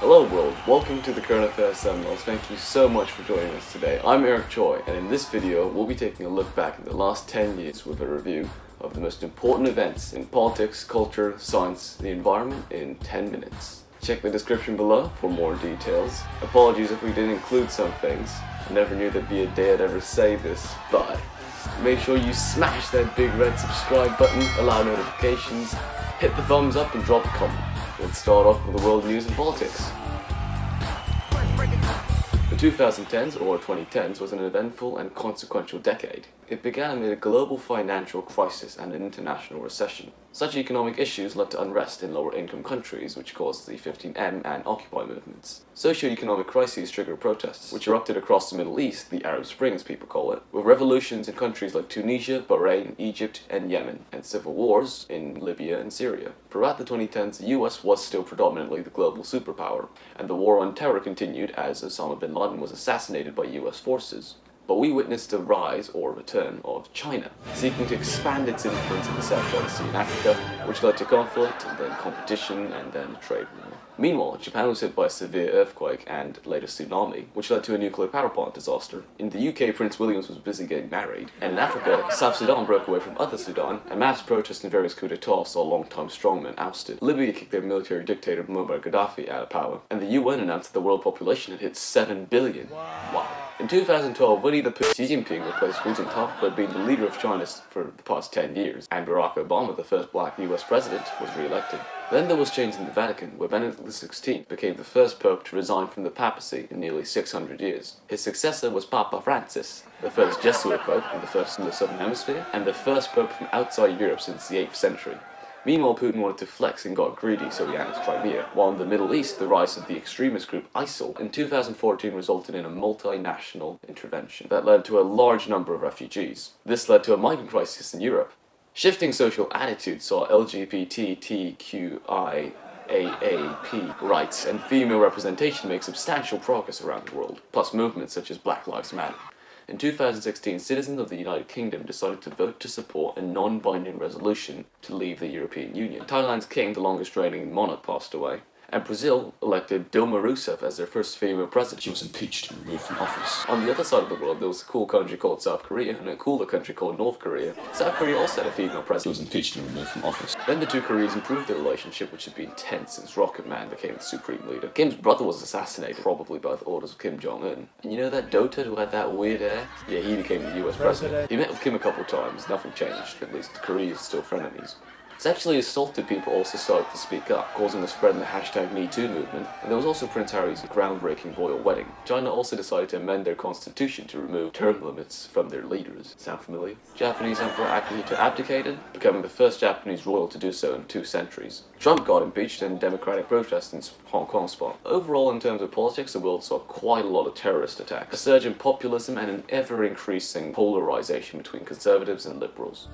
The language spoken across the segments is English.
Hello world, welcome to the Current Affairs Seminars. Thank you so much for joining us today. I'm CHOI, and in this video we'll be taking a look back at the last 10 years with a review of the most important events in politics, culture, science, the environment in 10 minutes. Check the description below for more details. Apologies if we didn't include some things. I never knew there'd be a day I'd ever say this, but make sure you smash that big red subscribe button, allow notifications, hit the thumbs up and drop a comment. Let's start off with the world news and politics. The 2010s, or 2010s, was an eventful and consequential decade. It began amid a global financial crisis and an international recession. Such economic issues led to unrest in lower-income countries, which caused the 15M and Occupy movements. Socio-economic crises triggered protests, which erupted across the Middle East, the Arab Spring as people call it, with revolutions in countries like Tunisia, Bahrain, Egypt, and Yemen, and civil wars in Libya and Syria. Throughout the 2010s, the US was still predominantly the global superpower, and the war on terror continued as Osama bin Laden was assassinated by US forces. But we witnessed the rise, or return, of China, seeking to expand its influence in the South China Sea in Africa, which led to conflict, and then competition, and then a trade war. Meanwhile, Japan was hit by a severe earthquake and later tsunami, which led to a nuclear power plant disaster. In the UK, Prince William was busy getting married, and in Africa, South Sudan broke away from other Sudan, and mass protests and various coups d'etat saw long-time strongmen ousted. Libya kicked their military dictator Muammar Gaddafi out of power, and the UN announced that the world population had hit 7 billion. Wow. In 2012, Winnie the Pooh, Xi Jinping replaced Hu Jintao, who had been the leader of China for the past 10 years, and Barack Obama, the first black US president, was re-elected. Then there was change in the Vatican, where Benedict XVI became the first pope to resign from the papacy in nearly 600 years. His successor was Papa Francis, the first Jesuit pope and the first in the Southern Hemisphere, and the first pope from outside Europe since the 8th century. Meanwhile, Putin wanted to flex and got greedy, so he annexed Crimea. While in the Middle East, the rise of the extremist group ISIL in 2014 resulted in a multinational intervention that led to a large number of refugees. This led to a migrant crisis in Europe. Shifting social attitudes saw LGBTQIAAP rights and female representation make substantial progress around the world, plus movements such as Black Lives Matter. In 2016, citizens of the United Kingdom decided to vote to support a non-binding resolution to leave the European Union. Thailand's king, the longest reigning monarch, passed away, and Brazil elected Dilma Rousseff as their first female president. She was impeached and removed from office. On the other side of the world, there was a cool country called South Korea and a cooler country called North Korea. South Korea also had a female She president. was impeached and removed from office. Then the two Koreas improved their relationship, which had been tense since Rocket Man became the supreme leader. Kim's brother was assassinated, probably by the orders of Kim Jong-un. And you know that Dota who had that weird hair? Yeah, he became the US president. He met with Kim a couple of times, nothing changed, at least the Koreas still frenemies. Sexually assaulted people also started to speak up, causing a spread in the hashtag #MeToo movement, and there was also Prince Harry's groundbreaking royal wedding. China also decided to amend their constitution to remove term limits from their leaders. Sound familiar? Japanese Emperor Akihito abdicated, becoming the first Japanese royal to do so in 2 centuries. Trump got impeached and democratic protests in Hong Kong spot. Overall, in terms of politics, the world saw quite a lot of terrorist attacks, a surge in populism, and an ever-increasing polarization between conservatives and liberals.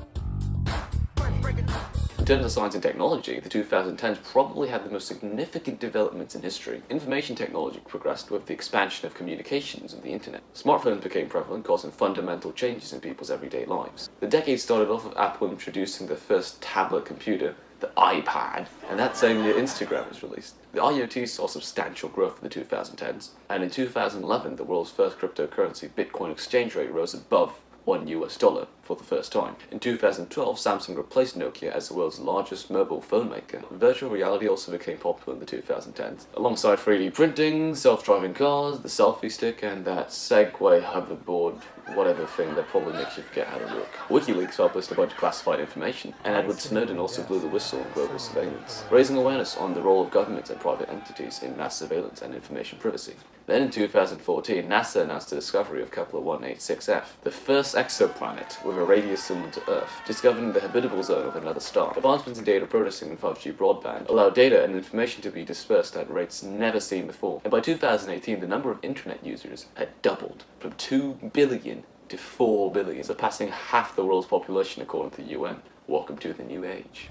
In terms of science and technology, the 2010s probably had the most significant developments in history. Information technology progressed with the expansion of communications and the internet. Smartphones became prevalent, causing fundamental changes in people's everyday lives. The decade started off with Apple introducing the first tablet computer, the iPad, and that same year Instagram was released. The IoT saw substantial growth in the 2010s, and in 2011 the world's first cryptocurrency Bitcoin exchange rate rose above $1 for the first time. In 2012, Samsung replaced Nokia as the world's largest mobile phone maker. Virtual reality also became popular in the 2010s, alongside 3D printing, self-driving cars, the selfie stick, and that Segway hoverboard, whatever thing that probably makes you forget how to look. WikiLeaks published a bunch of classified information, and Edward Snowden also blew the whistle on global surveillance, raising awareness on the role of governments and private entities in mass surveillance and information privacy. Then in 2014, NASA announced the discovery of Kepler 186f, the first exoplanet with a radius similar to Earth, discovered in the habitable zone of another star. Advancements in data processing and 5G broadband allowed data and information to be dispersed at rates never seen before. And by 2018, the number of internet users had doubled from 2 billion to 4 billion, surpassing half the world's population according to the UN. Welcome to the new age.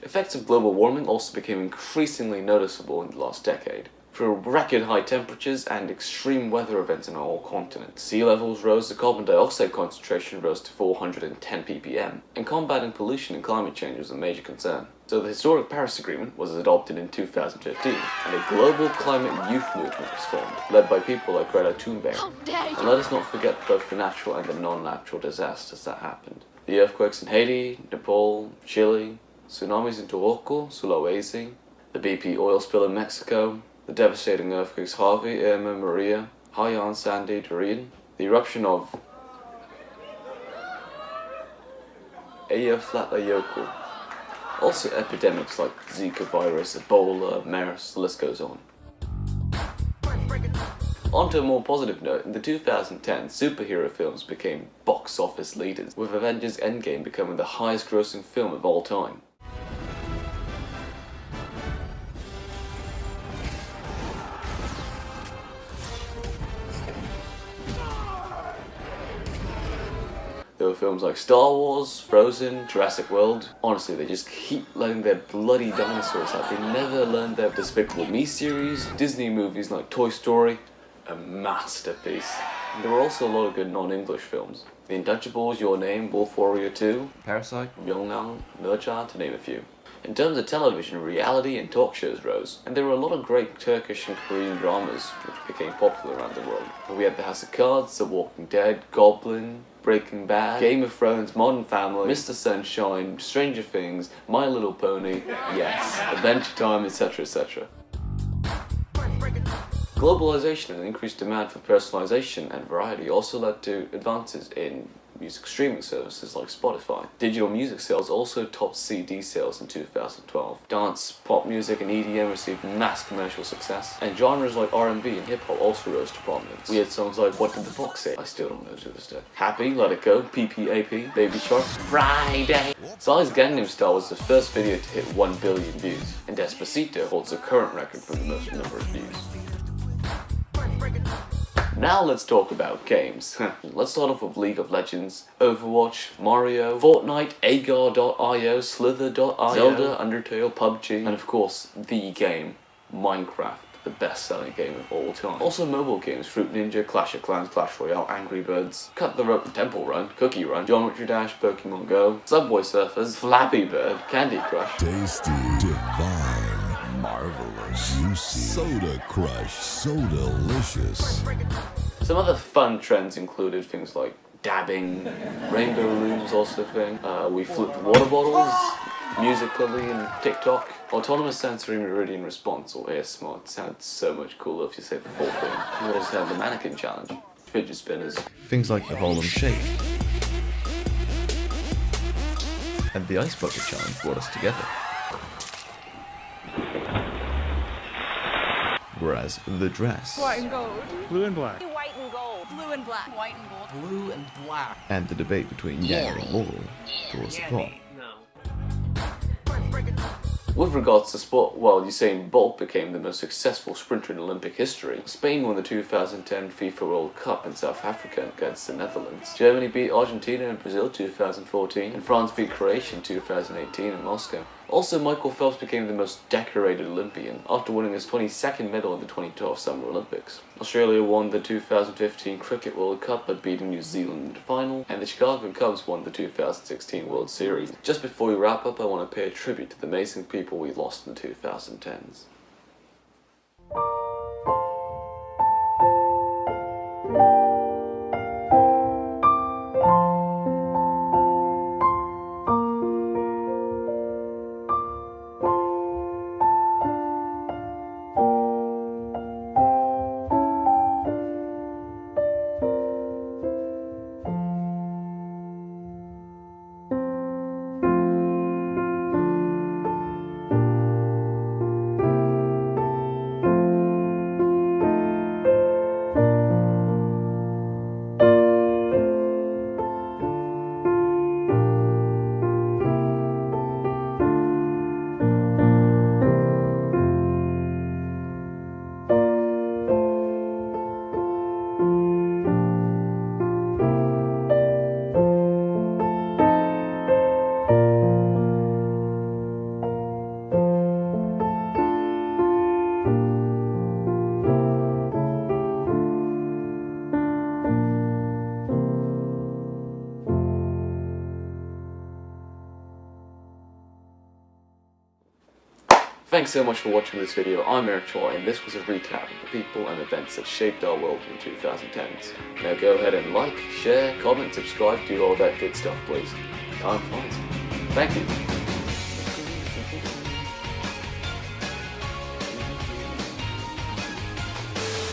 Effects of global warming also became increasingly noticeable in the last decade. through record high temperatures and extreme weather events on all continents. Sea levels rose, the carbon dioxide concentration rose to 410 ppm, and combating pollution and climate change was a major concern. So the historic Paris Agreement was adopted in 2015, and a global climate youth movement was formed, led by people like Greta Thunberg. How dare you! And let us not forget both the natural and the non-natural disasters that happened. The earthquakes in Haiti, Nepal, Chile, tsunamis in Tohoku, Sulawesi, the BP oil spill in Mexico, the devastating earthquakes Harvey, Irma, Maria, Haiyan, Sandy, Dorian, the eruption of Eyjafjallajökull. Also epidemics like Zika virus, Ebola, MERS, the list goes on. On to a more positive note, in the 2010s, superhero films became box office leaders, with Avengers Endgame becoming the highest grossing film of all time. There were films like Star Wars, Frozen, Jurassic World. Honestly, they just keep letting their bloody dinosaurs out. They never learned their Despicable Me series. Disney movies like Toy Story, a masterpiece. And there were also a lot of good non-English films. The Untouchables, Your Name, Wolf Warrior 2, Parasite, Myeongnam, Nurcha, to name a few. In terms of television, reality and talk shows rose, and there were a lot of great Turkish and Korean dramas which became popular around the world. We had The House of Cards, The Walking Dead, Goblin, Breaking Bad, Game of Thrones, Modern Family, Mr. Sunshine, Stranger Things, My Little Pony, yes, Adventure Time, etc, etc. Globalization and increased demand for personalization and variety also led to advances in music streaming services like Spotify. Digital music sales also topped CD sales in 2012. Dance, pop music and EDM received mass commercial success, and genres like R&B and hip-hop also rose to prominence. We had songs like What Did the Fox Say? I still don't know to this day. Happy, Let It Go, PPAP, Baby Shark, Friday. Psy's Gangnam Style was the first video to hit 1 billion views, and Despacito holds the current record for the most number of views. Now let's talk about games. Let's start off with League of Legends, Overwatch, Mario, Fortnite, Agar.io, Slither.io, Zelda, Undertale, PUBG, and of course, the game, Minecraft, the best-selling game of all time. Also mobile games, Fruit Ninja, Clash of Clans, Clash Royale, Angry Birds, Cut the Rope, Temple Run, Cookie Run, Geometry Dash, Pokemon Go, Subway Surfers, Flappy Bird, Candy Crush. Tasty, divine, marvelous, juicy, soda crush, so delicious. Some other fun trends included things like dabbing, rainbow rooms also a thing, we flipped water bottles, Musical.ly and TikTok, autonomous sensory meridian response or ASMR. It sounds so much cooler if you say the full thing. We also have the mannequin challenge, fidget spinners, things like the Harlem Shake and the Ice Bucket Challenge brought us together. Whereas the dress White and gold. Blue and black. White and gold. Blue and black. White and gold. Blue and black. and the debate between Yang and Laurel draws the plot. With regards to sport, while Usain Bolt became the most successful sprinter in Olympic history, Spain won the 2010 FIFA World Cup in South Africa against the Netherlands. Germany beat Argentina and Brazil 2014, and France beat Croatia in 2018 in Moscow. Also, Michael Phelps became the most decorated Olympian after winning his 22nd medal in the 2012 Summer Olympics. Australia won the 2015 Cricket World Cup by beating New Zealand in the final, and the Chicago Cubs won the 2016 World Series. Just before we wrap up, I want to pay a tribute to the amazing people we lost in the 2010s. Thanks so much for watching this video. I'm Eric CHOI, and this was a recap of the people and events that shaped our world in the 2010s. Now go ahead and like, share, comment, subscribe, do all that good stuff, please. Time flies. Thank you.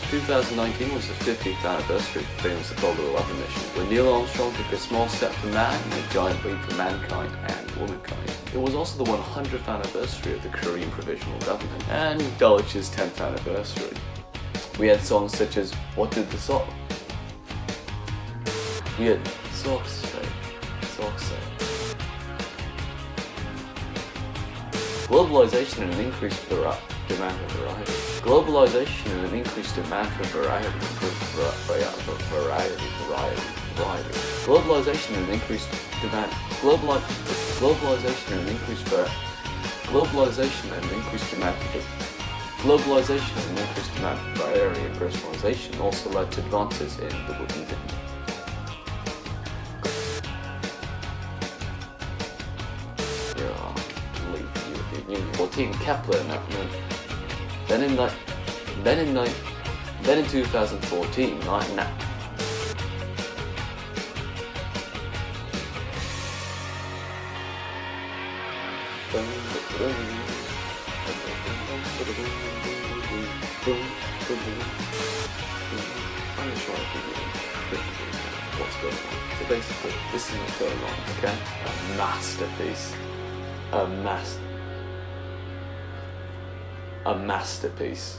2019 was the 50th anniversary of the famous Apollo 11 mission, where Neil Armstrong took a small step for man and a giant leap for mankind and womankind. It was also the 100th anniversary of the Korean Provisional Government and Dulwich's 10th anniversary. We had songs such as What Did the Sock? We had Socks Say. Globalization and an increased demand for variety. Globalization and an increased demand for variety. Globalization and an increased demand. Globalization and an increased demand for variety and personalization also led to advances in the women's. Well, Team Kepler now. Then in 2014, right now. I'm just trying to figure out what's going on. So basically, this is what's going on, okay? A masterpiece. A masterpiece.